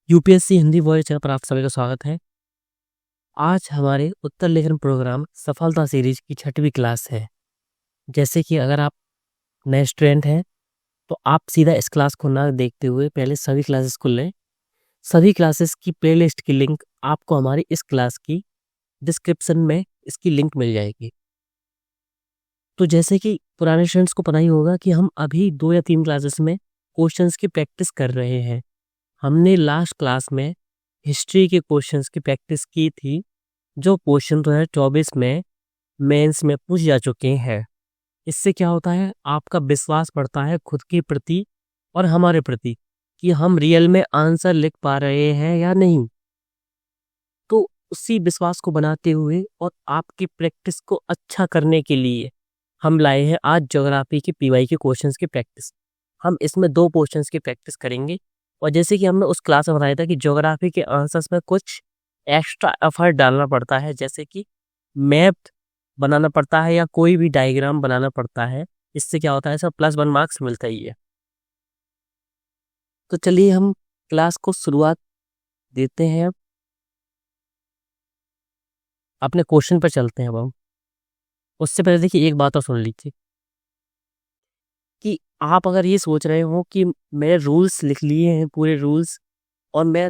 UPSC Hindi voice channel पर आप सभी का स्वागत है। आज हमारे उत्तर लेखन प्रोग्राम सफलता सीरीज की 6वीं क्लास है। जैसे कि अगर आप नए स्टूडेंट हैं तो आप सीधा इस क्लास को ना देखते हुए पहले सभी क्लासेस को लें। सभी क्लासेस की प्लेलिस्ट की लिंक आपको हमारी इस क्लास की डिस्क्रिप्शन में इसकी लिंक मिल जाएगी। तो जैसे कि पुराने स्टूडेंट्स को पता ही होगा कि हम अभी 2 या 3 क्लासेस में क्वेश्चंस की प्रैक्टिस कर रहे हैं। हमने लास्ट क्लास में हिस्ट्री के क्वेश्चंस की प्रैक्टिस की थी, जो क्वेश्चन 2024 में मेंस में पूछ जा चुके हैं। इससे क्या होता है, आपका विश्वास बढ़ता है खुद के प्रति और हमारे प्रति कि हम रियल में आंसर लिख पा रहे हैं या नहीं। तो उसी विश्वास को बनाते हुए और आपकी प्रैक्टिस को अच्छा करने के लिए हम लाए हैं आज ज्योग्राफी के पीवाई के क्वेश्चंस की प्रैक्टिस। हम इसमें 2 क्वेश्चंस की प्रैक्टिस करेंगे। और जैसे कि हमने उस क्लास में बताया था कि ज्योग्राफी के आंसर्स में कुछ एक्स्ट्रा एफर्ट डालना पड़ता है, जैसे कि मैप बनाना पड़ता है या कोई भी डायग्राम बनाना पड़ता है। इससे क्या होता है, सब +1 मार्क्स मिलता ही है। तो चलिए हम क्लास को शुरुआत देते हैं। अब अपने क्वेश्चन पर चलते हैं। अब हम उससे पहले देखिए एक बात और सुन लीजिए कि आप अगर ये सोच रहे हो कि मैंने रूल्स लिख लिए हैं, पूरे रूल्स, और मैं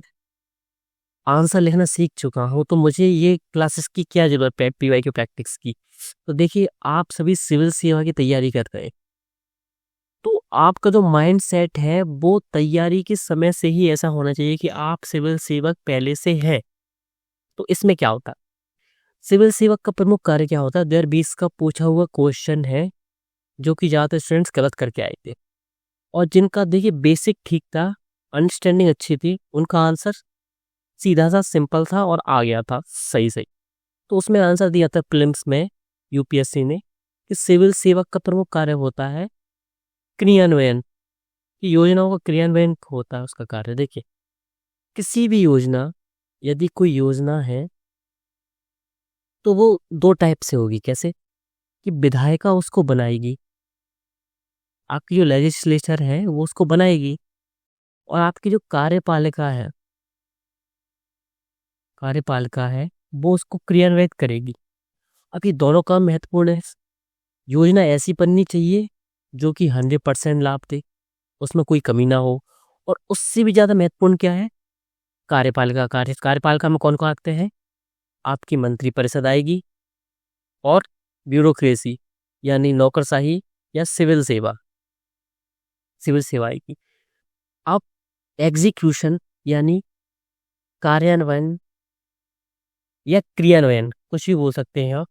आंसर लिखना सीख चुका हूँ, तो मुझे ये क्लासेस की क्या जरूरत है पीवाई की प्रैक्टिस की। तो देखिए आप सभी सिविल सेवा की तैयारी कर रहे हैं, तो आपका जो माइंड सेट है वो तैयारी के समय से ही ऐसा होना चाहिए कि आप सिविल सेवक पहले से है। तो इसमें क्या होता है, सिविल सेवक का प्रमुख कार्य क्या होता है, 2020 का पूछा हुआ क्वेश्चन है जो कि ज़्यादातर स्टूडेंट्स गलत करके आए थे, और जिनका देखिए बेसिक ठीक था, अंडरस्टैंडिंग अच्छी थी, उनका आंसर सीधा सा सिंपल था और आ गया था सही सही। तो उसमें आंसर दिया था प्रीलिम्स में यूपीएससी ने कि सिविल सेवक का प्रमुख कार्य होता है क्रियान्वयन, कि योजनाओं का क्रियान्वयन होता है उसका कार्य। देखिए किसी भी योजना, यदि कोई योजना है तो वो 2 टाइप से होगी। कैसे कि विधायिका उसको बनाएगी, आपकी जो लेजिस्लेचर है वो उसको बनाएगी, और आपकी जो कार्यपालिका है वो उसको क्रियान्वित करेगी। अब ये दोनों काम महत्वपूर्ण है। योजना ऐसी बननी चाहिए जो कि 100% लाभ दे, उसमें कोई कमी ना हो। और उससे भी ज़्यादा महत्वपूर्ण क्या है, कार्यपालिका में कौन कौन आते हैं, आपकी मंत्री परिषद आएगी, और ब्यूरोक्रेसी यानी नौकरशाही या सिविल सेवा आएगी। अब एग्जीक्यूशन यानी कार्यान्वयन या क्रियान्वयन, कुछ भी बोल सकते हैं आप,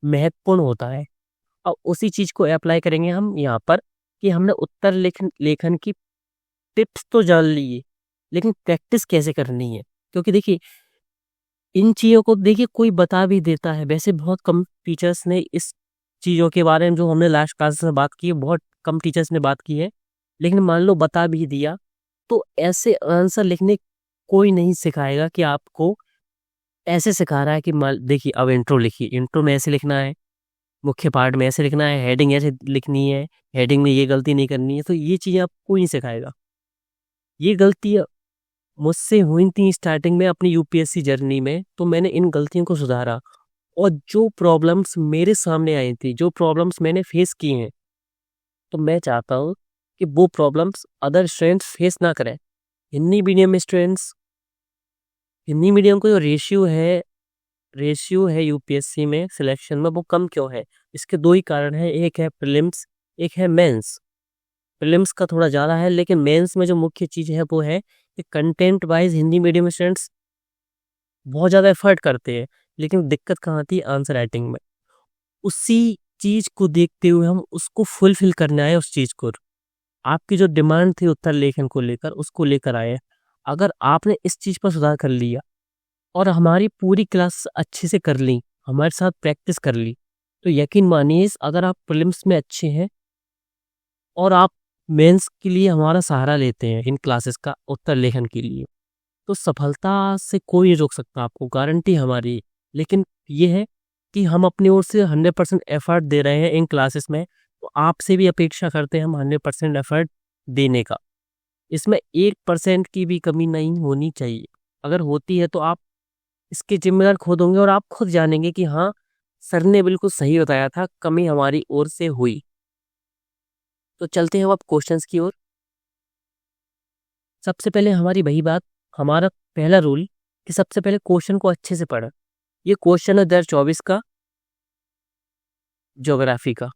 महत्वपूर्ण होता है। अब उसी चीज को अप्लाई करेंगे हम यहाँ पर कि हमने उत्तर लेखन की टिप्स तो जान लिए, लेकिन प्रैक्टिस कैसे करनी है। क्योंकि देखिए इन चीज़ों को देखिए कोई बता भी देता है, वैसे बहुत कम टीचर्स ने इस चीज़ों के बारे में, जो हमने लास्ट क्लास में बात की है, बहुत कम टीचर्स ने बात की है। लेकिन मान लो बता भी दिया तो ऐसे आंसर लिखने कोई नहीं सिखाएगा कि आपको ऐसे सिखा रहा है कि मान देखिए अब इंट्रो लिखिए, इंट्रो में ऐसे लिखना है, मुख्य पार्ट में ऐसे लिखना है, हेडिंग ऐसे लिखनी है, हेडिंग में ये गलती नहीं करनी है। तो ये चीज़ें आपको कोई नहीं सिखाएगा। ये गलती मुझसे हुई थी स्टार्टिंग में अपनी यूपीएससी जर्नी में, तो मैंने इन गलतियों को सुधारा। और जो प्रॉब्लम्स मेरे सामने आई थी, जो प्रॉब्लम्स मैंने फेस की हैं, तो मैं चाहता हूँ कि वो प्रॉब्लम्स अदर स्टूडेंट्स फेस ना करें। हिंदी मीडियम में स्टूडेंट्स, हिंदी मीडियम को जो रेशियो है यूपीएससी में सिलेक्शन में, वो कम क्यों है, इसके 2 ही कारण है। एक है प्रीलिम्स, एक है मेंस। प्रीलिम्स का थोड़ा ज़्यादा है, लेकिन मेंस में जो मुख्य चीज़ है वो है कि content wise Hindi medium students बहुत ज़्यादा एफर्ट करते हैं, लेकिन दिक्कत कहाँ आती है, आंसर राइटिंग में। उसी चीज़ को देखते हुए हम उसको फुलफिल करने आए, उस चीज़ को, आपकी जो डिमांड थी उत्तर लेखन को लेकर, उसको लेकर आए। अगर आपने इस चीज़ पर सुधार कर लिया और हमारी पूरी क्लास अच्छे से कर ली, हमारे साथ प्रैक्टिस कर ली, तो यकीन मानिए अगर आप प्रीलिम्स में अच्छे हैं और आप मेंस के लिए हमारा सहारा लेते हैं इन क्लासेस का उत्तर लेखन के लिए, तो सफलता से कोई नहीं रोक सकता आपको, गारंटी हमारी। लेकिन ये है कि हम अपनी ओर से 100% एफर्ट दे रहे हैं इन क्लासेस में, तो आपसे भी अपेक्षा करते हैं हम 100% एफर्ट देने का। इसमें 1% की भी कमी नहीं होनी चाहिए। अगर होती है तो आप इसके जिम्मेदार खुद होंगे और आप खुद जानेंगे कि हाँ, सर ने बिल्कुल सही बताया था, कमी हमारी ओर से हुई। तो चलते हैं अब क्वेश्चंस की ओर। सबसे पहले हमारी वही बात, हमारा पहला रूल कि सबसे पहले क्वेश्चन को अच्छे से पढ़ें। ये क्वेश्चन है 2024 का, ज्योग्राफी का।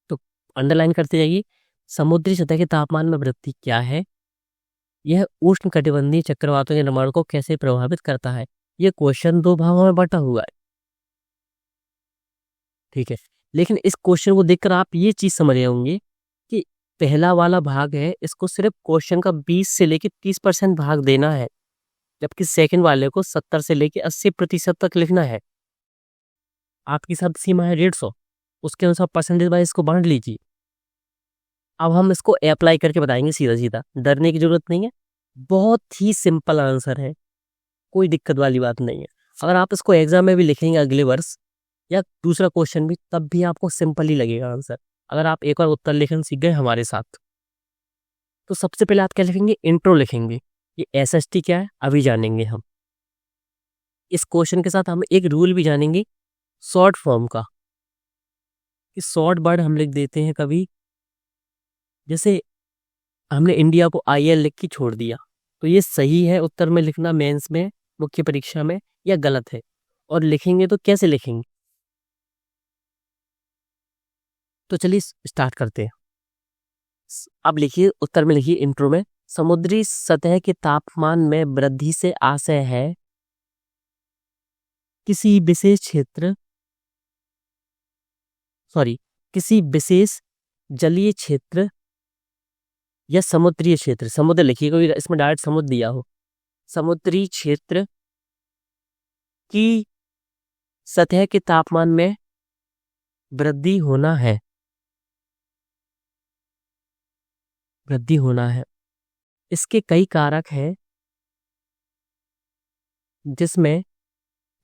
तो अंडरलाइन करते जाइए। समुद्री सतह के तापमान में वृद्धि क्या है? यह उष्णकटिबंधीय चक्रवातों के निर्माण को कैसे प्रभावित करता है? ये क्वेश्चन 2 भागों में बटा हुआ है, ठीक है। लेकिन इस क्वेश्चन को देखकर आप ये चीज समझ रहे होंगे कि पहला वाला भाग है, इसको सिर्फ क्वेश्चन का 20 से लेकर 30% भाग देना है, जबकि सेकंड वाले को 70 से लेकर 80% तक लिखना है। आपकी शब्द सीमा है 150, उसके अनुसार परसेंटेज वाइज इसको बांट लीजिए। अब हम इसको अप्लाई करके बताएंगे सीधा सीधा, डरने की जरूरत नहीं है, बहुत ही सिंपल आंसर है, कोई दिक्कत वाली बात नहीं है। अगर आप इसको एग्जाम में भी लिखेंगे अगले वर्ष या दूसरा क्वेश्चन भी, तब भी आपको सिंपल ही लगेगा आंसर, अगर आप एक बार उत्तर लेखन सीख गए हमारे साथ। तो सबसे पहले आप क्या लिखेंगे? इंट्रो लिखेंगे। ये एसएसटी क्या है अभी जानेंगे हम। इस क्वेश्चन के साथ हम एक रूल भी जानेंगे शॉर्ट फॉर्म का, कि शॉर्ट वर्ड हम लिख देते हैं कभी, जैसे हमने इंडिया को IL लिख के छोड़ दिया, तो ये सही है उत्तर में लिखना मेंस में, मुख्य परीक्षा में, या गलत है? और लिखेंगे तो कैसे लिखेंगे? तो चलिए स्टार्ट करते हैं। अब लिखिए, उत्तर में लिखिए इंट्रो में, समुद्री सतह के तापमान में वृद्धि से आशय है किसी विशेष क्षेत्र, किसी विशेष जलीय क्षेत्र या समुद्रीय क्षेत्र, समुद्र लिखिए, कोई इसमें डायरेक्ट समुद्र दिया हो, समुद्री क्षेत्र की सतह के तापमान में वृद्धि होना है, वृद्धि होना है। इसके कई कारक हैं, जिसमें,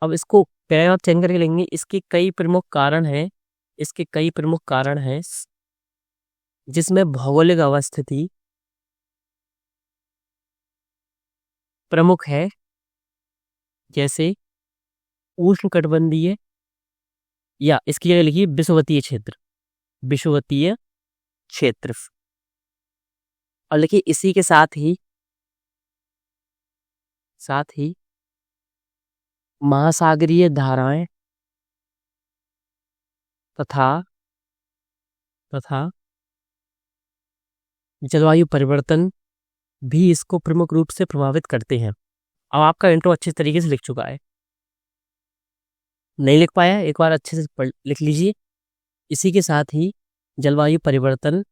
अब इसको पैराग्राफ चेंज करके लेंगे, इसके कई प्रमुख कारण हैं, इसके कई प्रमुख कारण हैं, जिसमें भौगोलिक अवस्थिति प्रमुख है, जैसे उष्णकटिबंधीय, या इसकी जगह लिखिए विषुवतीय क्षेत्र, विषुवतीय क्षेत्र। और लिखिए इसी के साथ ही महासागरीय धाराएं तथा जलवायु परिवर्तन भी इसको प्रमुख रूप से प्रभावित करते हैं। अब आपका इंट्रो अच्छे तरीके से लिख चुका है, नहीं लिख पाया एक बार अच्छे से लिख लीजिए। इसी के साथ ही जलवायु परिवर्तन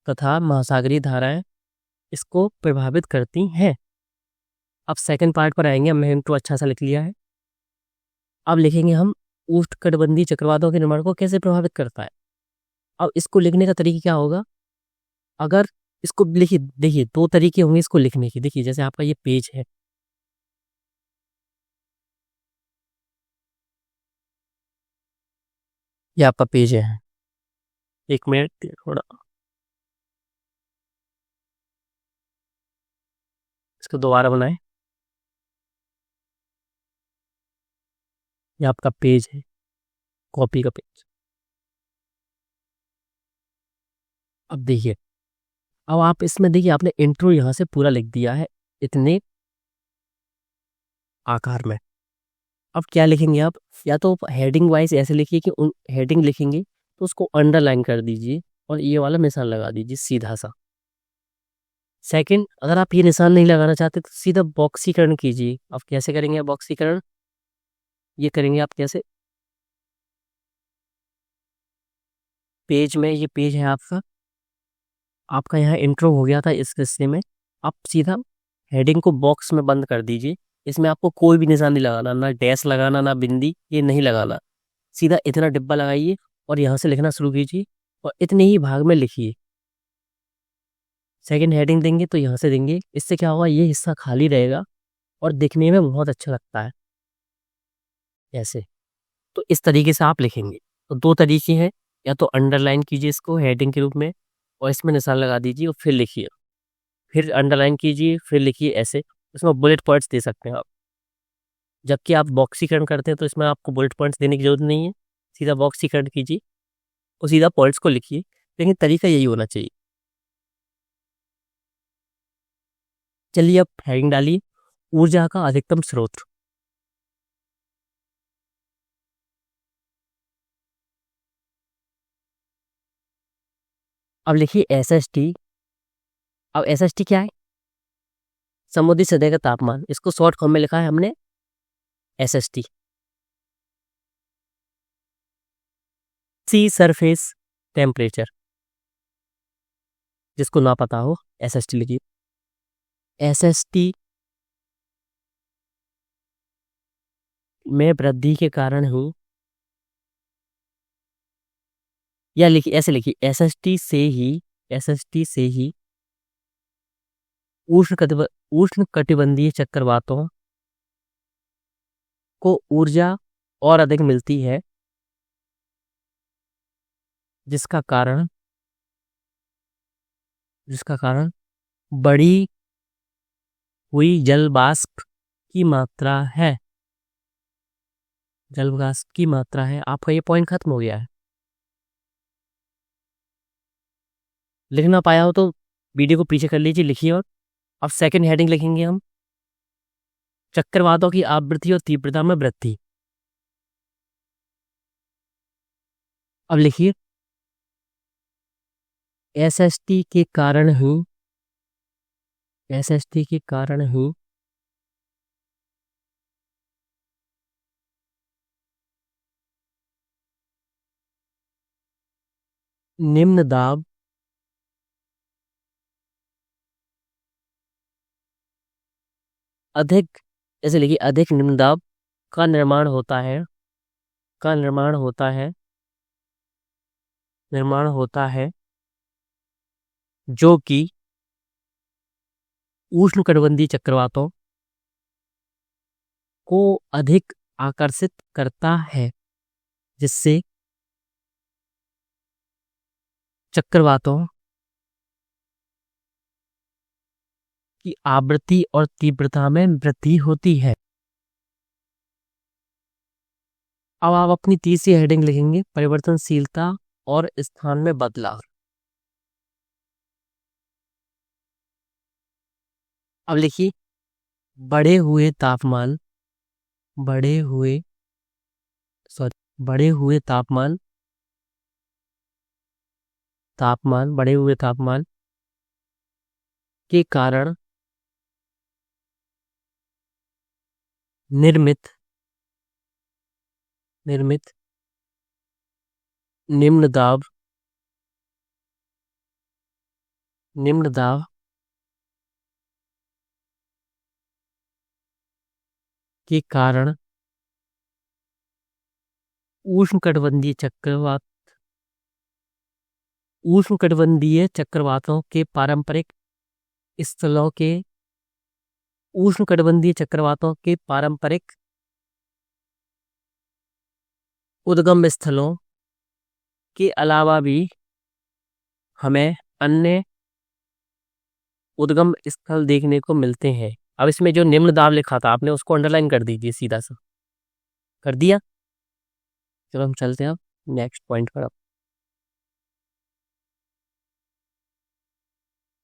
तथा महासागरीय धाराएं इसको प्रभावित करती हैं। अब सेकंड पार्ट पर आएंगे, हमने इंट्रो अच्छा सा लिख लिया है। अब लिखेंगे हम उष्णकटिबंधीय चक्रवातों के निर्माण को कैसे प्रभावित करता है। अब इसको लिखने का तरीका क्या होगा? अगर इसको लिखिए, देखिए 2 तरीके होंगे इसको लिखने के। देखिए जैसे आपका ये पेज है, ये आपका पेज है, 1 मिनट थोड़ा इसको दोबारा बनाएं। ये आपका पेज है, कॉपी का पेज। अब देखिए, अब आप इसमें देखिए आपने इंट्रो यहाँ से पूरा लिख दिया है इतने आकार में। अब क्या लिखेंगे आप? या तो हेडिंग वाइज ऐसे लिखिए कि उन हेडिंग लिखेंगे तो उसको अंडरलाइन कर दीजिए और ये वाला निशान लगा दीजिए सीधा सा। सेकंड, अगर आप ये निशान नहीं लगाना चाहते तो सीधा बॉक्सीकरण कीजिए। अब कैसे करेंगे बॉक्सीकरण? ये करेंगे आप कैसे, पेज में, ये पेज है आपका यहाँ इंट्रो हो गया था इस हिस्से में। आप सीधा हेडिंग को बॉक्स में बंद कर दीजिए। इसमें आपको कोई भी निशान नहीं लगाना, ना डैश लगाना, ना बिंदी, ये नहीं लगाना। सीधा इतना डिब्बा लगाइए और यहाँ से लिखना शुरू कीजिए और इतने ही भाग में लिखिए। सेकंड हेडिंग देंगे तो यहाँ से देंगे, इससे क्या होगा, ये हिस्सा खाली रहेगा और दिखने में बहुत अच्छा लगता है ऐसे। तो इस तरीके से आप लिखेंगे। तो 2 तरीके हैं, या तो अंडरलाइन कीजिए इसको हेडिंग के रूप में, और इसमें निशान लगा दीजिए और फिर लिखिए, फिर अंडरलाइन कीजिए, फिर लिखिए ऐसे। इसमें बुलेट पॉइंट्स दे सकते हैं आप, जबकि आप बॉक्सीकरण करते हैं तो इसमें आपको बुलेट पॉइंट्स देने की जरूरत नहीं है, सीधा बॉक्सीकरण कीजिए और सीधा पॉइंट्स को लिखिए, लेकिन तरीका यही होना चाहिए। चलिए अब हेडिंग डालिए, ऊर्जा का अधिकतम स्रोत। अब लिखिए SST। अब SST क्या है? समुद्री सतह का तापमान, इसको शॉर्ट फॉर्म में लिखा है हमने SST, सी सरफेस टेम्परेचर। जिसको ना पता हो SST लिखिए। SST में वृद्धि के कारण ही, या लिखिए ऐसे लिखिए, SST से ही उष्ण कटिबंधीय चक्रवातों को ऊर्जा और अधिक मिलती है, जिसका कारण बढ़ी हुई जल वाष्प की मात्रा है। जल वाष्प की मात्रा है। आपका ये पॉइंट खत्म हो गया है। लिखना पाया हो तो वीडियो को पीछे कर लीजिए, लिखिए। और अब सेकंड हेडिंग लिखेंगे हम, चक्रवातों की आवृत्ति और तीव्रता में वृद्धि। अब लिखिए SST के कारण ही निम्न दाब अधिक, ऐसे लिखिए, अधिक निम्न दाब का निर्माण होता है, जो कि उष्णकटिबंधीय चक्रवातों को अधिक आकर्षित करता है, जिससे चक्रवातों की आवृत्ति और तीव्रता में वृद्धि होती है। अब आप अपनी तीसरी हेडिंग लिखेंगे, परिवर्तनशीलता और स्थान में बदलाव। अब लिखिए बढ़े हुए तापमान के कारण निर्मित निम्न दाब के कारण उष्णकटिबंधीय चक्रवातों के पारंपरिक उद्गम स्थलों के अलावा भी हमें अन्य उद्गम स्थल देखने को मिलते हैं। अब इसमें जो निम्न दाब लिखा था आपने, उसको अंडरलाइन कर दीजिए, सीधा सा कर दिया। चलो हम चलते हैं अब नेक्स्ट पॉइंट पर।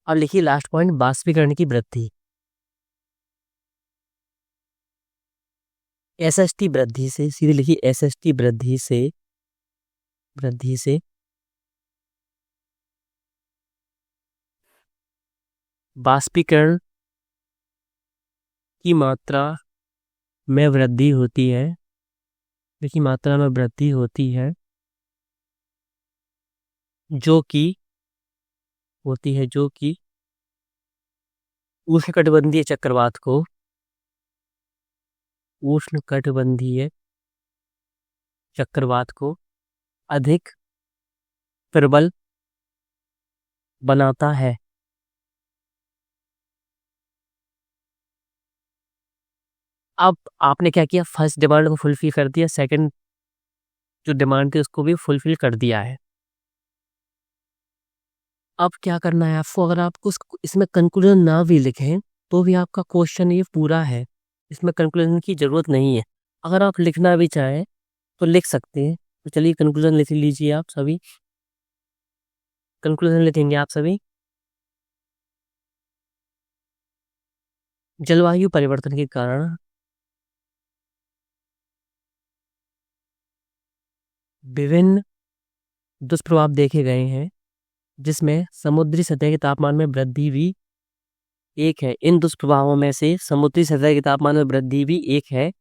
अब लिखिए लास्ट पॉइंट, बाष्पीकरण की वृद्धि। SST वृद्धि से, सीधे लिखिए SST वृद्धि से बाष्पीकरण की मात्रा में वृद्धि होती है, जो कि उष्णकटिबंधीय चक्रवात को अधिक प्रबल बनाता है। अब आपने क्या किया, फर्स्ट डिमांड को फुलफिल कर दिया, सेकंड जो डिमांड थी उसको भी फुलफिल कर दिया है। अब क्या करना है आपको, अगर आपको इसमें कंक्लूजन ना भी लिखें तो भी आपका क्वेश्चन ये पूरा है, इसमें कंक्लूजन की ज़रूरत नहीं है। अगर आप लिखना भी चाहें तो लिख सकते हैं। तो चलिए कंक्लूजन लिख लीजिए आप सभी, कंक्लूजन लिखेंगे आप सभी। जलवायु परिवर्तन के कारण विभिन्न दुष्प्रभाव देखे गए हैं, जिसमें समुद्री सतह के तापमान में वृद्धि भी एक है। इन दुष्प्रभावों में से समुद्री सतह के तापमान में वृद्धि भी एक है,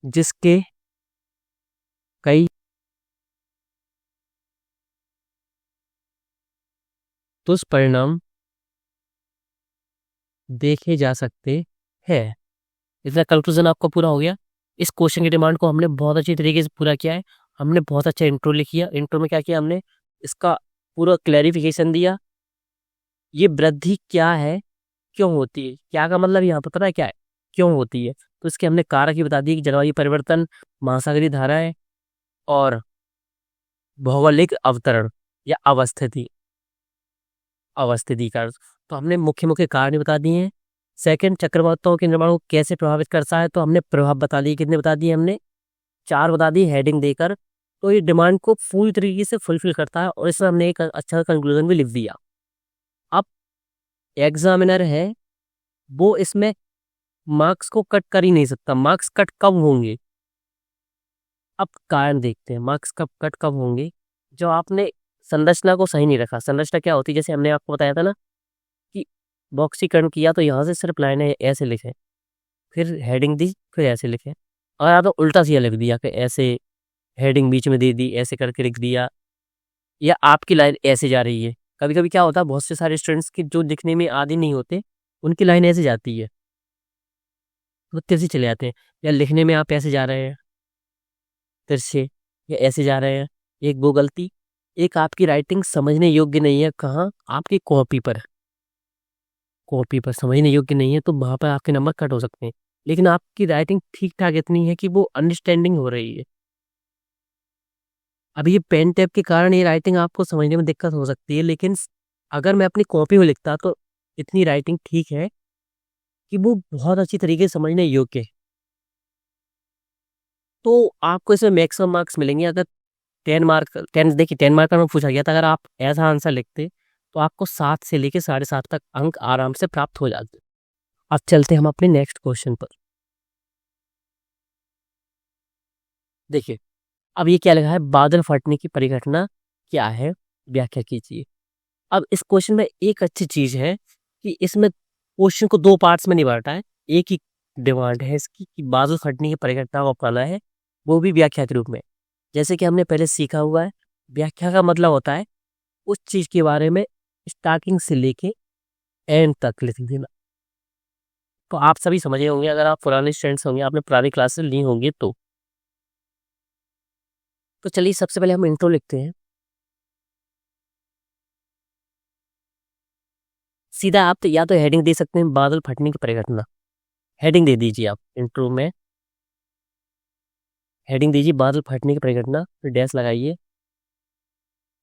जिसके कई दुष्परिणाम देखे जा सकते हैं। इतना कंक्लूजन आपका पूरा हो गया। इस क्वेश्चन की डिमांड को हमने बहुत अच्छी तरीके से पूरा किया है। हमने बहुत अच्छा इंट्रो लिखी है। इंट्रो में क्या किया हमने, इसका पूरा क्लैरिफिकेशन दिया, ये वृद्धि क्या है, क्यों होती है, क्या का मतलब यहाँ पर पता है क्या है, क्यों होती है। तो इसके हमने कारक ही बता दी कि जलवायु परिवर्तन, महासागरीय धाराएं और भौगोलिक अवतरण या अवस्थिति का। तो हमने मुख्य मुख्य कारण बता दिए हैं। सेकंड, चक्रवातों के निर्माण को कैसे प्रभावित करता है, तो हमने प्रभाव बता दिए। कितने बता दिए हमने, 4 बता दिए हेडिंग देकर। तो ये डिमांड को पूरी तरीके से फुलफिल करता है और इसमें हमने एक अच्छा कंक्लूजन भी लिख दिया। अब एग्जामिनर है वो इसमें मार्क्स को कट कर ही नहीं सकता। मार्क्स कट कब होंगे, अब कारण देखते हैं मार्क्स कट कब होंगे। जो आपने संरचना को सही नहीं रखा। संरचना क्या होती है, जैसे हमने आपको बताया था ना कि बॉक्सीकरण किया तो यहाँ से सिर्फ लाइन है ऐसे लिखें, फिर हेडिंग दी, फिर ऐसे लिखें। और आप तो उल्टा सीधा लिख दिया कि ऐसे हेडिंग बीच में दे दी, ऐसे करके लिख दिया, या आपकी लाइन ऐसे जा रही है। कभी कभी क्या होता है, बहुत से सारे स्टूडेंट्स की जो लिखने में आदी नहीं होते, उनकी लाइन ऐसे जाती है, वो तिरछे चले जाते हैं। या लिखने में आप ऐसे जा रहे हैं तिरछे, या ऐसे जा रहे हैं, एक वो गलती। एक आपकी राइटिंग समझने योग्य नहीं है, कहाँ, आपकी कॉपी पर। कॉपी पर समझने योग्य नहीं है तो वहाँ पर आपके नंबर कट हो सकते हैं। लेकिन आपकी राइटिंग ठीक ठाक इतनी है कि वो अंडरस्टैंडिंग हो रही है। अब ये पेन टैप के कारण ये राइटिंग आपको समझने में दिक्कत हो सकती है, लेकिन अगर मैं अपनी कॉपी में लिखता तो इतनी राइटिंग ठीक है कि वो बहुत अच्छी तरीके से समझने योग्य है। तो आपको इसमें मैक्सिमम मार्क्स मिलेंगे। अगर 10 मार्क का में पूछा गया था, अगर आप ऐसा आंसर लिखते तो आपको 7 से लेके 7.5 तक अंक आराम से प्राप्त हो जाते। अब चलते हम अपने नेक्स्ट क्वेश्चन पर। देखिए अब ये क्या लगा है, बादल फटने की परिघटना क्या है, व्याख्या कीजिए। अब इस क्वेश्चन में एक अच्छी चीज है कि इसमें क्वेश्चन को 2 पार्ट्स में नहीं बांटा है। एक ही डिमांड है इसकी कि बादल फटने की परिघटना को अपनाना है, वो भी व्याख्या के रूप में। जैसे कि हमने पहले सीखा हुआ है, व्याख्या का मतलब होता है उस चीज के बारे में स्टार्टिंग से लेके एंड तक लिख देना। तो आप सभी समझे होंगे, अगर आप पुराने स्टूडेंट्स होंगे, आपने पुरानी क्लासेस ली होंगी तो चलिए सबसे पहले हम इंट्रो लिखते हैं। सीधा आप तो या तो हेडिंग दे सकते हैं बादल फटने की परिघटना, हेडिंग दे दीजिए आप इंट्रो में, हेडिंग दीजिए बादल फटने की परिघटना, फिर डैश लगाइए,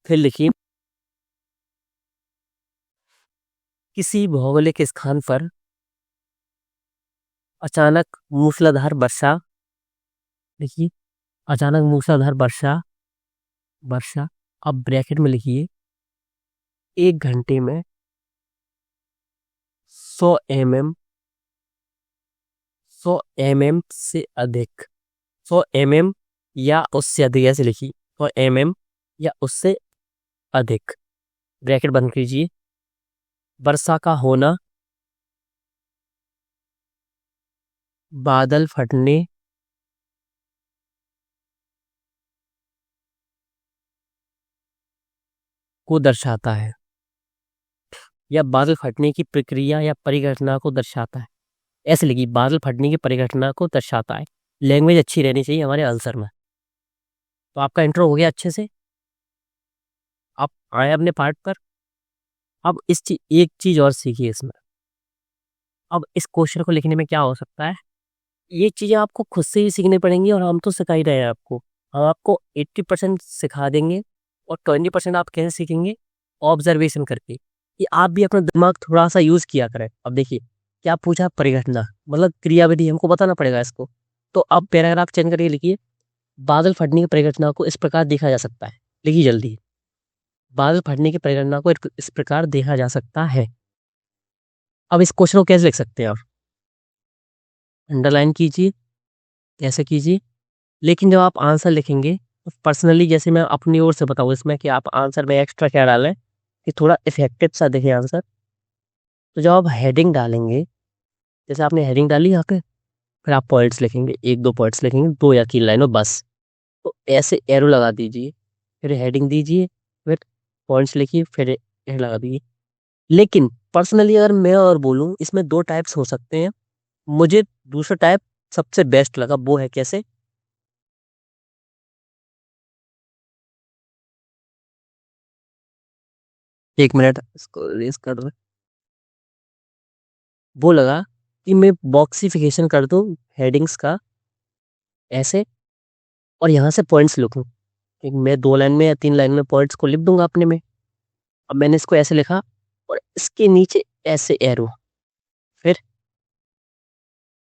फिर लिखिए किसी भौगोलिक स्थान पर अचानक मूसलाधार वर्षा। लिखिए अचानक मूसलाधार वर्षा, वर्षा। अब ब्रैकेट में लिखिए 1 घंटे में 100 mm, 100 mm से अधिक, 100 mm या उससे अधिक, ऐसे लिखिए 100 mm या उससे अधिक, ब्रैकेट बंद कीजिए। वर्षा का होना बादल फटने को दर्शाता है, या बादल फटने की प्रक्रिया या परिघटना को दर्शाता है। ऐसे लिखिए बादल फटने की परिघटना को दर्शाता है। लैंग्वेज अच्छी रहनी चाहिए हमारे आंसर में। तो आपका इंट्रो हो गया अच्छे से, आप आए अपने पार्ट पर। अब एक चीज और सीखिए इसमें। अब इस क्वेश्चन को लिखने में क्या हो सकता है, ये चीज़ें आपको खुद से ही सीखनी पड़ेंगी और हम तो सिखा ही रहे हैं आपको। हम आपको 80% सिखा देंगे, और 20% आप कैसे सीखेंगे? ऑब्जर्वेशन करके, कि आप भी अपना दिमाग थोड़ा सा यूज किया करें। अब देखिए क्या पूछा, परिघटना मतलब क्रियाविधि, हमको बताना पड़ेगा इसको। तो अब पैराग्राफ चेंज करके लिखिए, बादल फटने की परिघटना को इस प्रकार देखा जा सकता है। लिखिए जल्दी, बादल फटने की परिघटना को इस प्रकार देखा जा सकता है। अब इस क्वेश्चन को कैसे लिख सकते हैं आप? अंडरलाइन कीजिए, कैसे कीजिए। लेकिन जब आप आंसर लिखेंगे तो पर्सनली, जैसे मैं अपनी ओर से बताऊँ इसमें कि आप आंसर में एक्स्ट्रा क्या डालें कि थोड़ा इफेक्टिव सा दिखे आंसर। तो जब आप हेडिंग डालेंगे, जैसे आपने हेडिंग डाली यहाँ पे, फिर आप पॉइंट्स लिखेंगे, एक दो पॉइंट्स लिखेंगे, 2 या 3 लाइनों बस। तो ऐसे एरो लगा दीजिए, फिर हेडिंग दीजिए, फिर पॉइंट्स लिखिए, फिर एरो लगा दीजिए। लेकिन पर्सनली अगर मैं और बोलूँ, इसमें 2 टाइप्स हो सकते हैं। मुझे दूसरा टाइप सबसे बेस्ट लगा। वो है कैसे? एक मिनट, इसको रेस कर दो। वो लगा कि मैं बॉक्सिफिकेशन कर दूं हेडिंग्स का ऐसे, और यहाँ से पॉइंट्स लिखूं। कि मैं 2 लाइन में या 3 लाइन में पॉइंट्स को लिख दूंगा अपने में। अब मैंने इसको ऐसे लिखा, और इसके नीचे ऐसे एरो। फिर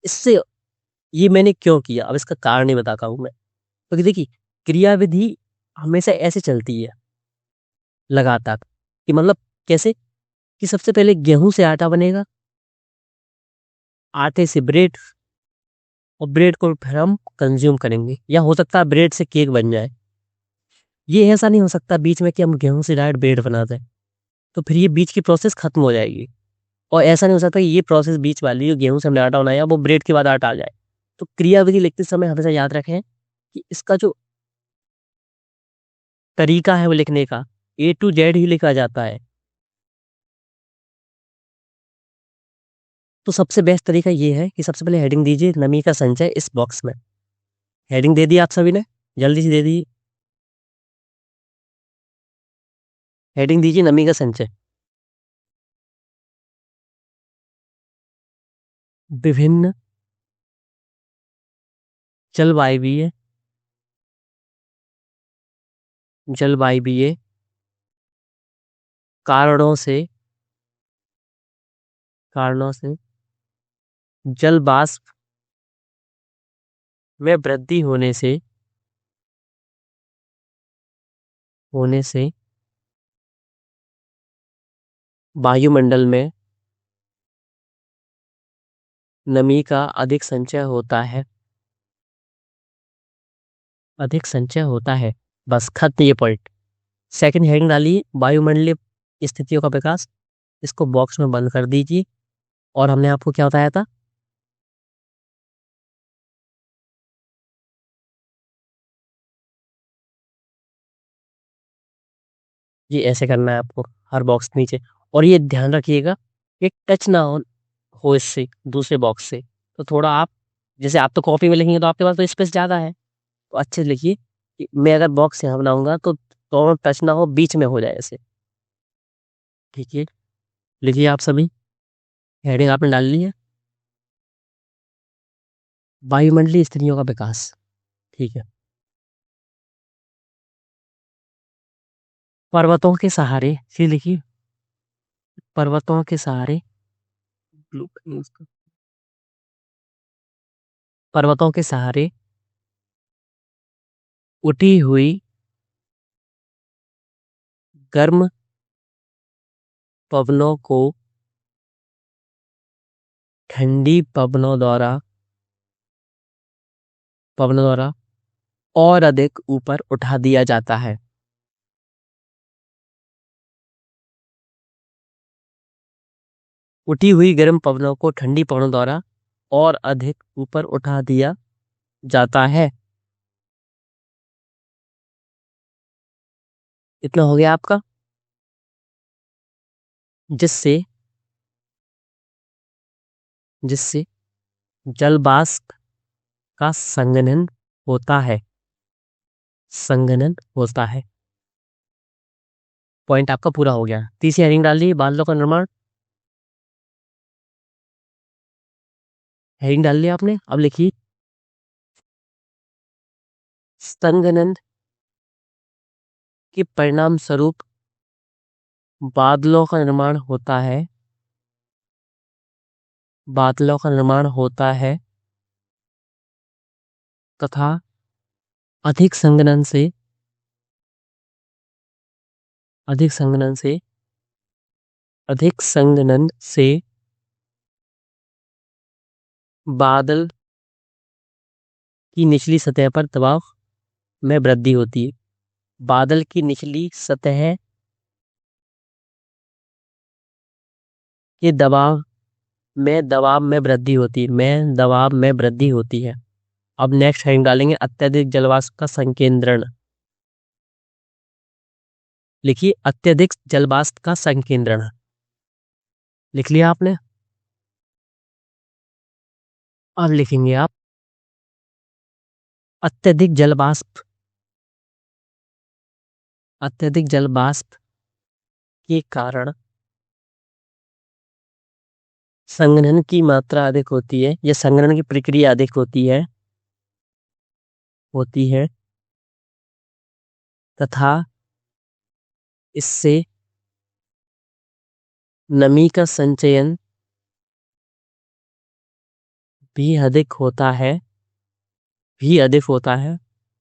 इससे, ये मैंने क्यों किया, अब इसका कारण ही बताता हूँ मैं। क्योंकि देखिए, क्रियाविधि हमेशा ऐसे चलती है लगातार, कि मतलब कैसे, कि सबसे पहले गेहूं से आटा बनेगा, आटे से ब्रेड, और ब्रेड को फिर हम कंज्यूम करेंगे, या हो सकता है ब्रेड से केक बन जाए। ये ऐसा नहीं हो सकता बीच में कि हम गेहूं से डायरेक्ट ब्रेड बना दें, तो फिर ये बीच की प्रोसेस खत्म हो जाएगी। और ऐसा नहीं हो सकता कि ये प्रोसेस बीच वाली, जो गेहूं से हमने आटा बनाया, वो ब्रेड के बाद आटा आ जाए। तो क्रियाविधि लिखते समय हमेशा याद रखें कि इसका जो तरीका है वो लिखने का, A to Z ही लिखा जाता है। तो सबसे बेस्ट तरीका ये है कि सबसे पहले हेडिंग दीजिए, नमी का संचय, इस बॉक्स में। हेडिंग दे दी आप सभी ने, जल्दी से दे दी। हेडिंग दीजिए, नमी का संचय। विभिन्न जलवायवीय जलवायवीय कारणों से कारणों से जल वाष्प में वृद्धि होने से वायुमंडल में नमी का अधिक संचय होता है। बस खत्म, ये पॉइंट। सेकंड हेडिंग डालिए, वायुमंडलीय स्थितियों का विकास। इसको बॉक्स में बंद कर दीजिए। और हमने आपको क्या बताया था? ये ऐसे करना है आपको, हर बॉक्स के नीचे। और ये ध्यान रखिएगा कि टच ना हो इससे, दूसरे बॉक्स से। तो थोड़ा आप, जैसे आप तो कॉपी में लिखेंगे तो आपके पास तो स्पेस ज़्यादा है, तो अच्छे से लिखिए कि मैं अगर बॉक्स यहाँ बनाऊंगा तो दोनों टच ना हो, बीच में हो जाए ऐसे। ठीक है, लिखिए आप सभी। हेडिंग आपने डाल ली है, वायुमंडलीय स्थितियों का विकास। ठीक है। पर्वतों के सहारे, ये लिखिए, पर्वतों के सहारे, पर्वतों के सहारे उठी हुई गर्म पवनों को ठंडी पवनों द्वारा और अधिक ऊपर उठा दिया जाता है। उठी हुई गर्म पवनों को ठंडी पवनों द्वारा और अधिक ऊपर उठा दिया जाता है। इतना हो गया आपका। जिससे जिससे जल वाष्प का संघनन होता है। पॉइंट आपका पूरा हो गया। तीसरी हेडिंग डाल दी, बादलों का निर्माण। हेडिंग डाल लिया आपने, अब लिखिए, संघनन के परिणाम स्वरूप बादलों का निर्माण होता है, बादलों का निर्माण होता है तथा अधिक संघनन से अधिक संघनन से अधिक संघनन से बादल की निचली सतह पर दबाव में वृद्धि होती है। बादल की निचली सतह के दबाव में वृद्धि होती है, में दबाव में वृद्धि होती है। अब नेक्स्ट हेडिंग डालेंगे अत्यधिक जलवाष्प का संकेंद्रण। लिखिए अत्यधिक जलवाष्प का संकेंद्रण, लिख लिया आपने। अब लिखेंगे आप अत्यधिक जलवाष्प के कारण संघनन की मात्रा अधिक होती है, या संघनन की प्रक्रिया अधिक होती है तथा इससे नमी का संचयन भी अधिक होता है,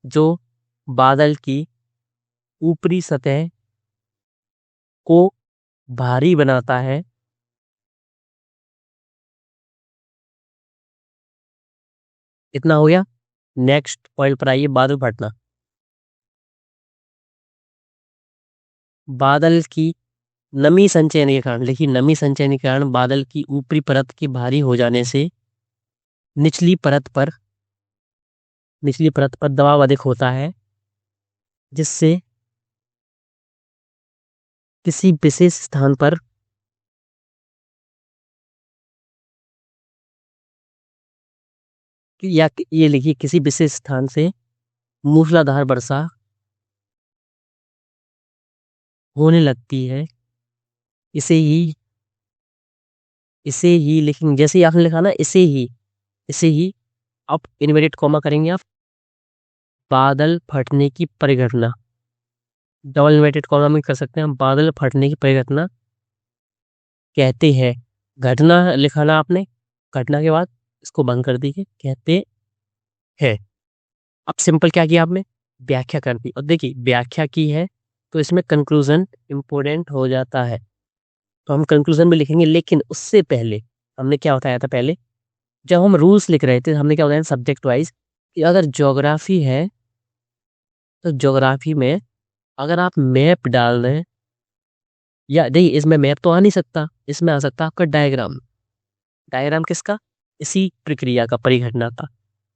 जो बादल की ऊपरी सतह को भारी बनाता है। इतना हो गया। नेक्स्ट पॉइंट पर आइए, बादल फटना। बादल की नमी संचयन के कारण, देखिए नमी संचयन के कारण बादल की ऊपरी परत के भारी हो जाने से निचली परत पर दबाव अधिक होता है, जिससे किसी विशेष स्थान पर या ये लिखिए किसी विशेष स्थान से मूसलाधार वर्षा होने लगती है। इसे ही लिखेंगे, जैसे ही आपने लिखा ना इसे ही आप इन्वर्टेड कॉमा करेंगे आप, बादल फटने की परिघटना, डबल इन्वर्टेड कॉमा में कर सकते हैं हम, बादल फटने की परिघटना कहते हैं। घटना लिखा ना आपने, घटना के बाद इसको बंद कर दीजिए, कहते हैं। अब सिंपल क्या किया आपने, व्याख्या कर दी, और देखिए व्याख्या की है तो इसमें कंक्लूजन इंपॉर्टेंट हो जाता है, तो हम कंक्लूजन में लिखेंगे। लेकिन उससे पहले हमने क्या बताया था, पहले जब हम रूल्स लिख रहे थे हमने क्या बताया सब्जेक्ट वाइज, कि अगर ज्योग्राफी है तो ज्योग्राफी में अगर आप मैप डाल दें, या नहीं इसमें मैप तो आ नहीं सकता, इसमें आ सकता आपका डायग्राम। डायग्राम किसका, इसी प्रक्रिया का, परिघटना का।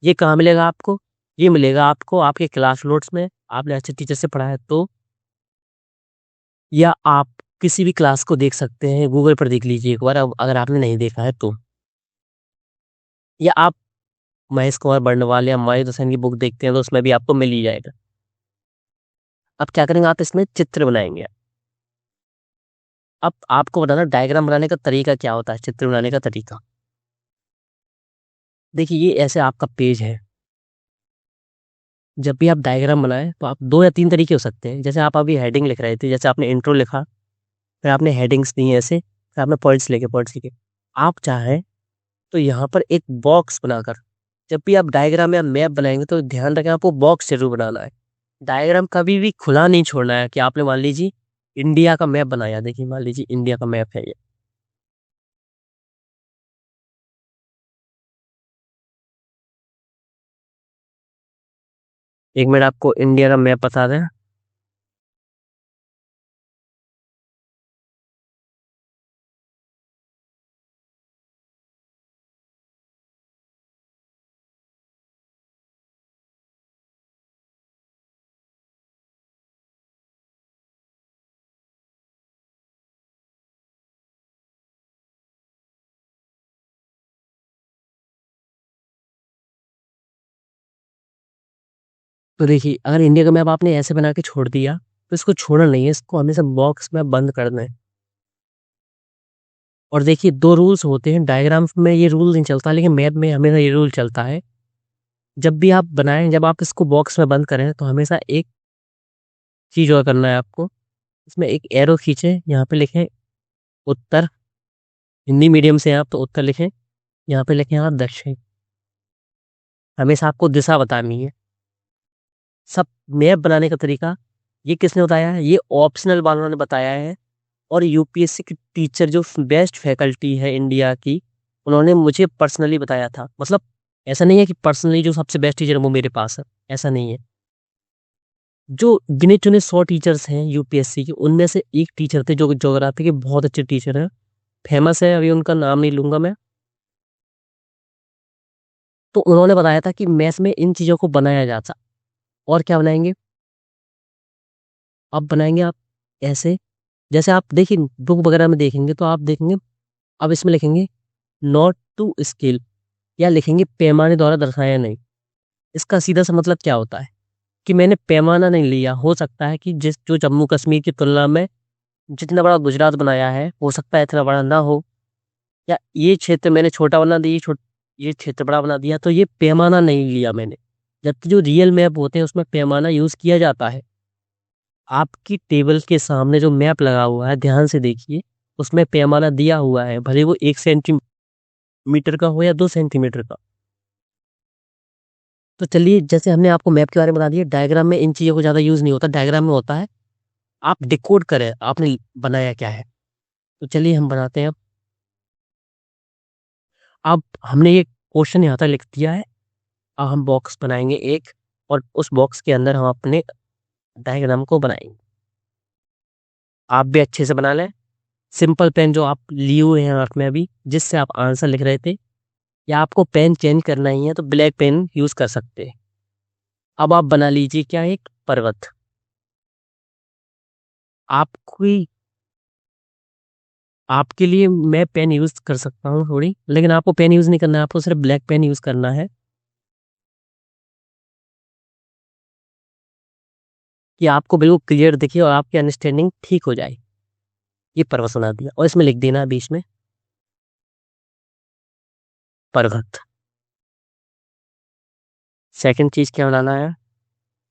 ये कहाँ मिलेगा आपको, ये मिलेगा आपको आपके क्लास नोट्स में, आपने अच्छे टीचर से पढ़ा है तो, या आप किसी भी क्लास को देख सकते हैं, गूगल पर देख लीजिए एक बार अगर आपने नहीं देखा है तो, या आप महेश कुमार बर्णवाल या मायूर हुसैन की बुक देखते हैं तो उसमें भी आपको मिल ही जाएगा। अब क्या करेंगे, आप इसमें चित्र बनाएंगे। अब आपको बताना डायग्राम बनाने का तरीका क्या होता है, चित्र बनाने का तरीका। देखिए ये ऐसे आपका पेज है, जब भी आप डायग्राम बनाएं तो आप 2 या 3 तरीके हो सकते हैं। जैसे आप अभी हेडिंग लिख रहे थे, जैसे आपने इंट्रो लिखा, फिर आपने हेडिंग्स दी ऐसे, फिर आपने पॉइंट्स लिखे। आप चाहें तो यहाँ पर एक बॉक्स बनाकर, जब भी आप डायग्राम या मैप बनाएंगे तो ध्यान रखें आपको बॉक्स जरूर बनाना है। डायग्राम कभी भी खुला नहीं छोड़ना है, कि आपने मान लीजिए इंडिया का मैप बनाया, देखिए मान लीजिए इंडिया का मैप है ये, एक मिनट आपको इंडिया का मैप बता दें। तो देखिए अगर इंडिया का मैप आपने ऐसे बना के छोड़ दिया तो इसको छोड़ना नहीं है, इसको हमेशा बॉक्स में बंद करना है। और देखिए 2 रूल्स होते हैं, डायग्राम्स में ये रूल नहीं चलता, लेकिन मैप में हमेशा ये रूल चलता है। जब भी आप बनाएं, जब आप इसको बॉक्स में बंद करें तो हमेशा एक चीज़ और करना है आपको, इसमें एक एरो खींचे, यहाँ पे लिखें उत्तर, हिंदी मीडियम से हैं आप तो उत्तर लिखें, यहाँ पे लिखें आप दक्षिण। हमेशा आपको दिशा बतानी है। सब मैप बनाने का तरीका ये किसने बताया है? ये ऑप्शनल वालों ने बताया है, और यूपीएससी की टीचर जो बेस्ट फैकल्टी है इंडिया की, उन्होंने मुझे पर्सनली बताया था। मतलब ऐसा नहीं है कि पर्सनली जो सबसे बेस्ट टीचर है वो मेरे पास है, ऐसा नहीं है। जो गिने चुने 100 टीचर्स हैं यूपीएससी के, उनमें से एक टीचर थे जो ज्योग्राफी के बहुत अच्छे टीचर हैं, फेमस है, अभी उनका नाम नहीं लूंगा मैं। तो उन्होंने बताया था कि मैथ्स में इन चीज़ों को बनाया जाता। और क्या बनाएंगे? अब बनाएंगे आप ऐसे, जैसे आप देखिए बुक वगैरह में देखेंगे तो आप देखेंगे, अब इसमें लिखेंगे नॉट टू स्केल, या लिखेंगे पैमाने द्वारा दर्शाया नहीं। इसका सीधा सा मतलब क्या होता है कि मैंने पैमाना नहीं लिया। हो सकता है कि जिस जो जम्मू कश्मीर की तुलना में जितना बड़ा गुजरात बनाया है, हो सकता है इतना बड़ा ना हो, या ये क्षेत्र मैंने छोटा बना दिया, ये क्षेत्र बड़ा बना दिया, तो ये पैमाना नहीं लिया मैंने। जबकि जो रियल मैप होते हैं उसमें पैमाना यूज किया जाता है। आपकी टेबल के सामने जो मैप लगा हुआ है, ध्यान से देखिए, उसमें पैमाना दिया हुआ है, भले वो 1 सेंटीमीटर का हो या 2 सेंटीमीटर का। तो चलिए, जैसे हमने आपको मैप के बारे में बता दिया, डायग्राम में इन चीज़ों को ज़्यादा यूज नहीं होता, डायग्राम में होता है आप डिकोड करें आपने बनाया क्या है। तो चलिए हम बनाते हैं। अब हमने ये क्वेश्चन यहाँ तक लिख दिया है। अब हम बॉक्स बनाएंगे एक, और उस बॉक्स के अंदर हम अपने डायग्राम को बनाएंगे। आप भी अच्छे से बना लें। सिंपल पेन जो आप लिए हुए हैं हाथ में अभी, जिससे आप आंसर लिख रहे थे, या आपको पेन चेंज करना ही है तो ब्लैक पेन यूज कर सकते हैं। अब आप बना लीजिए क्या, एक पर्वत। आपकी आपके लिए मैं पेन यूज कर सकता हूँ थोड़ी, लेकिन आपको पेन यूज नहीं करना है, आपको सिर्फ ब्लैक पेन यूज करना है, कि आपको बिल्कुल क्लियर दिखे और आपकी अंडरस्टैंडिंग ठीक हो जाए। ये पर्वत बना दिया, और इसमें लिख देना है बीच में पर्वत। सेकंड चीज क्या बनाना है?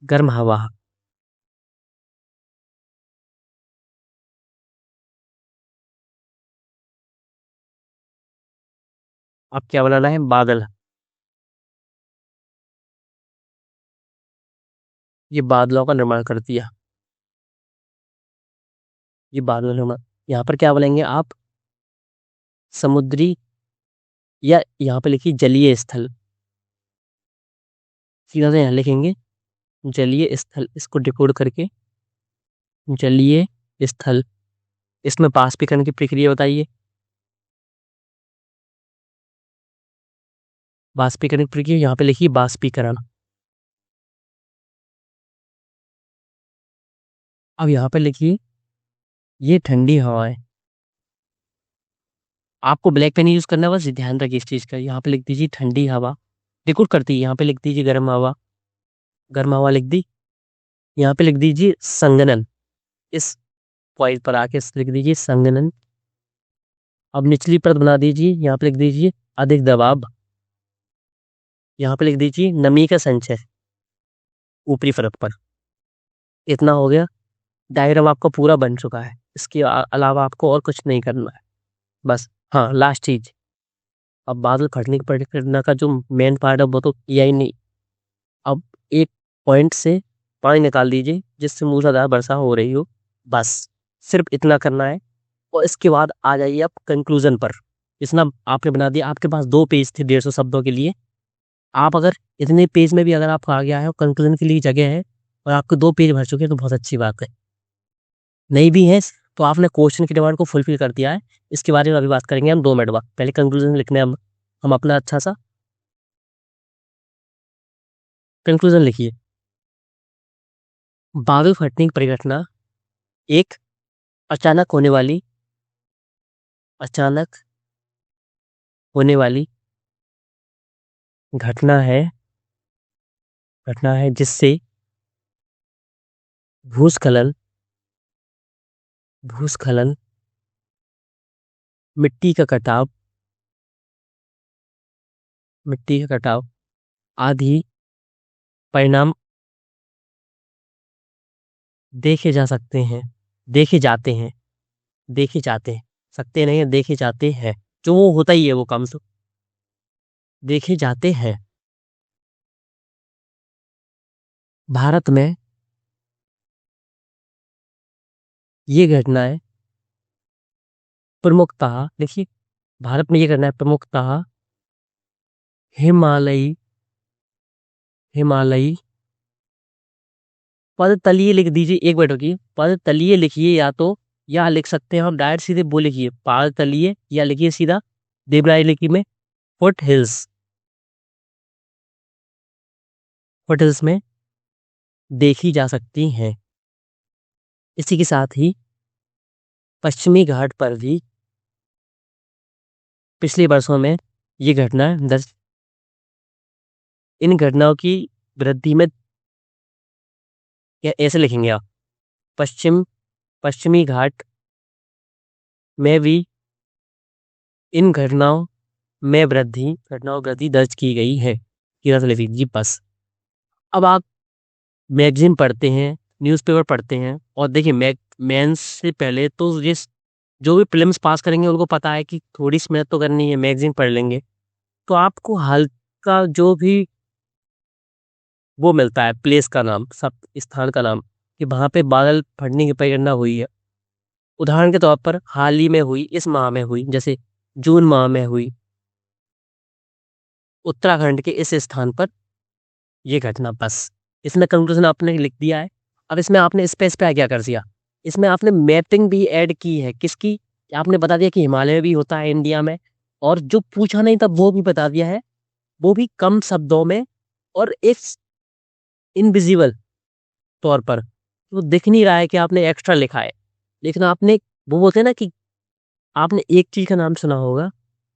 गर्म हवा। अब क्या बनाना है? बादल। ये बादलों का निर्माण कर दिया, ये बादल निर्माण। यहाँ पर क्या बोलेंगे आप? समुद्री, या यहाँ पे लिखिए जलीय स्थल। सीधा से यहाँ लिखेंगे जलीय स्थल, इसको डिकोड करके जलीय स्थल। इसमें बाष्पीकरण की प्रक्रिया बताइए। बाष्पीकरण की प्रक्रिया यहाँ पे लिखिए बाष्पीकरण। अब यहाँ पे लिखिए ये ठंडी हवा है। आपको ब्लैक पेन यूज करना है, बस ध्यान रखिए इस चीज का। यहाँ पे लिख दीजिए ठंडी हवा, डिकोड करती है। यहाँ पे लिख दीजिए गर्म हवा, गर्म हवा लिख दी। यहाँ पे लिख दीजिए संघनन, इस पॉइंट पर आके लिख दीजिए संघनन। अब निचली परत बना दीजिए, यहाँ पे लिख दीजिए अधिक दबाव। यहाँ पे लिख दीजिए नमी का संचय ऊपरी परत पर। इतना हो गया, डायग्राम आपका पूरा बन चुका है। इसके अलावा आपको और कुछ नहीं करना है, बस। हाँ, लास्ट चीज, अब बादल फटने की प्रक्रिया का जो मेन पार्ट है वो तो किया ही नहीं। अब एक पॉइंट से पानी निकाल दीजिए जिससे मूसलाधार वर्षा हो रही हो, बस। सिर्फ इतना करना है, और इसके बाद आ जाइए आप कंक्लूजन पर। इतना आपने बना दिया। आपके पास 2 पेज थे 150 शब्दों के लिए। आप अगर इतने पेज में भी अगर आपको आ गया है और कंक्लूजन के लिए जगह है, और आपके 2 पेज भर चुके हैं, तो बहुत अच्छी बात है। नहीं भी है तो आपने क्वेश्चन की डिमांड को फुलफिल कर दिया है। इसके बारे में अभी बात करेंगे हम 2 मिनट बाद। पहले कंक्लूजन लिखने हम अपना अच्छा सा कंक्लूजन लिखिए। बादल फटने की परिघटना एक अचानक होने वाली, अचानक होने वाली घटना है, घटना है जिससे भूस्खलन, भूस्खलन, मिट्टी का कटाव, मिट्टी का कटाव आदि परिणाम देखे जा सकते हैं, देखे जाते हैं, देखे जाते हैं, सकते नहीं है, देखे जाते हैं, जो वो होता ही है वो काम तो देखे जाते हैं। भारत में ये घटनाएं प्रमुखतः, देखिए भारत में ये घटनाएं प्रमुखतः हिमालयी हिमालयी पद तलीय लिख दीजिए, एक मिनट रुकिए, पद तलीय लिखिए, या लिख सकते हैं हम डायरेक्ट सीधे वो लिखिए पद तलीय, या लिखिए सीधा देवनागरी लिपि में फुट हिल्स, फुट हिल्स में देखी जा सकती हैं। इसी के साथ ही पश्चिमी घाट पर भी पिछले वर्षों में ये घटना दर्ज, इन घटनाओं की वृद्धि में, या ऐसे लिखेंगे आप, पश्चिमी घाट में भी इन वृद्धि दर्ज की गई है। जी बस। अब आप मैगजीन पढ़ते हैं, न्यूज़पेपर पढ़ते हैं, और देखिए मेंस से पहले तो ये जो भी प्रीलिम्स पास करेंगे उनको पता है कि थोड़ी सी मेहनत तो करनी है, मैगजीन पढ़ लेंगे तो आपको हल्का जो भी वो मिलता है, प्लेस का नाम, सब स्थान का नाम, कि वहाँ पे बादल फटने की परिघटना हुई है। उदाहरण के तौर पर हाल ही में हुई, इस माह में हुई, जैसे जून माह में हुई उत्तराखंड के इस स्थान पर ये घटना। बस इसमें कंक्लूजन आपने लिख दिया है। अब इसमें आपने स्पेसिफाई क्या कर दिया, इसमें आपने मैपिंग भी ऐड की है, किसकी, आपने बता दिया कि हिमालय में भी होता है, इंडिया में, और जो पूछा नहीं था वो भी बता दिया है, वो भी कम शब्दों में और एक इनविजिबल तौर पर, वो दिख नहीं रहा है कि आपने एक्स्ट्रा लिखा है, लेकिन आपने, वो बोलते हैं ना कि आपने एक चीज का नाम सुना होगा,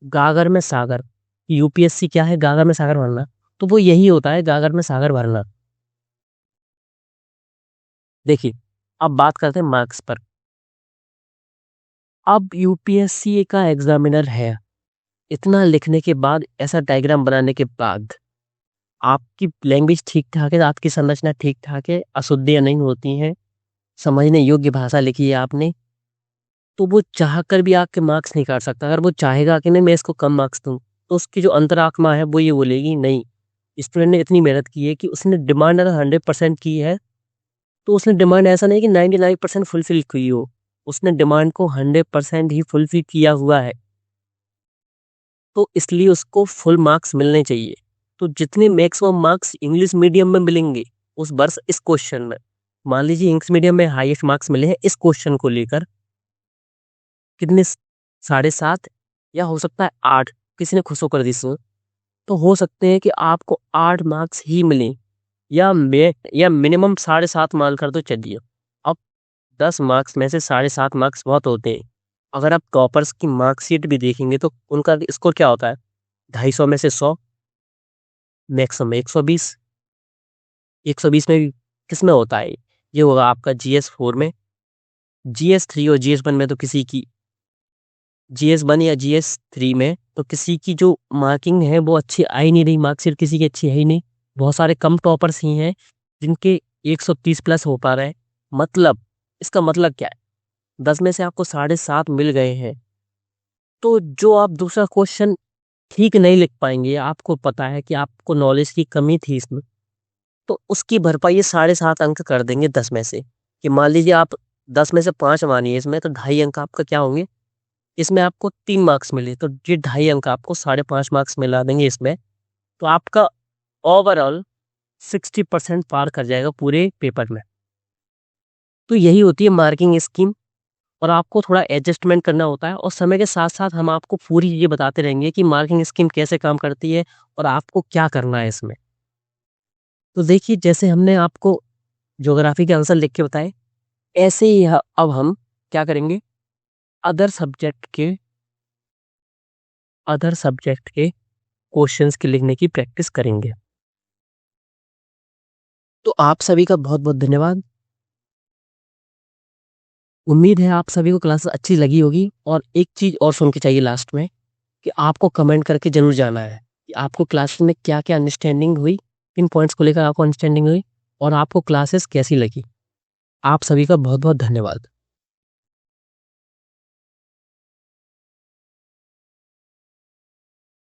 गागर में सागर। यूपीएससी क्या है, गागर में सागर भरना, तो वो यही होता है, गागर में सागर भरना। देखिए अब बात करते हैं मार्क्स पर। अब यूपीएससी का एग्जामिनर है, इतना लिखने के बाद, ऐसा डायग्राम बनाने के बाद, आपकी लैंग्वेज ठीक ठाक है, आपकी संरचना ठीक ठाक है, अशुद्धियां नहीं होती हैं, समझने योग्य भाषा लिखी है आपने, तो वो चाह कर भी आपके मार्क्स नहीं काट सकता। अगर वो चाहेगा कि नहीं मैं इसको कम मार्क्स दूं, तो उसकी जो अंतरात्मा है वो ये बोलेगी नहीं, स्टूडेंट ने इतनी मेहनत की है कि उसने डिमांड अगर 100% की है, तो उसने डिमांड ऐसा नहीं कि 99% फुलफिल की हो, उसने डिमांड को 100% ही फुलफिल किया हुआ है, तो इसलिए उसको फुल मार्क्स मिलने चाहिए। तो जितने मैक्सिमम मार्क्स इंग्लिश मीडियम में मिलेंगे उस वर्ष इस क्वेश्चन में, मान लीजिए इंग्लिश मीडियम में हाईएस्ट मार्क्स मिले हैं इस क्वेश्चन को लेकर, कितने, 7.5, या हो सकता है 8, किसी ने खुश होकर दी इसमें, तो हो सकते हैं कि आपको 8 मार्क्स ही मिले, या मिनिमम 7.5 मान कर तो चलिए। अब 10 मार्क्स में से 7.5 मार्क्स बहुत होते हैं। अगर आप टॉपर्स की मार्कशीट भी देखेंगे तो उनका स्कोर क्या होता है, 250 में से 100, मैक्सिमम 120, 120 में भी किस में होता है, ये होगा आपका GS4 में, GS3 और GS1 में, तो किसी की GS1 या GS3 में तो किसी की जो मार्किंग है वो अच्छी आ ही नहीं रही, मार्कशीट किसी की अच्छी है ही नहीं, बहुत सारे कम टॉपर्स ही हैं जिनके 130 प्लस हो पा रहे हैं। मतलब इसका मतलब क्या है, 10 में से आपको 7.5 मिल गए हैं, तो जो आप दूसरा क्वेश्चन ठीक नहीं लिख पाएंगे, आपको पता है कि आपको नॉलेज की कमी थी इसमें, तो उसकी भरपाई ये 7.5 अंक कर देंगे 10 में से, कि मान लीजिए आप 10 में से 5 मानिए इसमें, तो 2.5 अंक आपका क्या होंगे, इसमें आपको 3 मार्क्स मिले, तो ये 2.5 अंक आपको 5.5 मार्क्स मिला देंगे इसमें, तो आपका ओवरऑल 60% पार कर जाएगा पूरे पेपर में। तो यही होती है मार्किंग स्कीम, और आपको थोड़ा एडजस्टमेंट करना होता है, और समय के साथ साथ हम आपको पूरी ये बताते रहेंगे कि मार्किंग स्कीम कैसे काम करती है और आपको क्या करना है इसमें। तो देखिए जैसे हमने आपको ज्योग्राफी के आंसर लिख के बताए, ऐसे ही अब हम क्या करेंगे, अदर सब्जेक्ट के क्वेश्चंस के लिखने की प्रैक्टिस करेंगे। तो आप सभी का बहुत बहुत धन्यवाद। उम्मीद है आप सभी को क्लास अच्छी लगी होगी, और एक चीज और सुन के चाहिए लास्ट में, कि आपको कमेंट करके जरूर जाना है कि आपको क्लास में क्या क्या अंडरस्टैंडिंग हुई, किन पॉइंट्स को लेकर आपको अंडरस्टैंडिंग हुई, और आपको क्लासेस कैसी लगी। आप सभी का बहुत-बहुत धन्यवाद।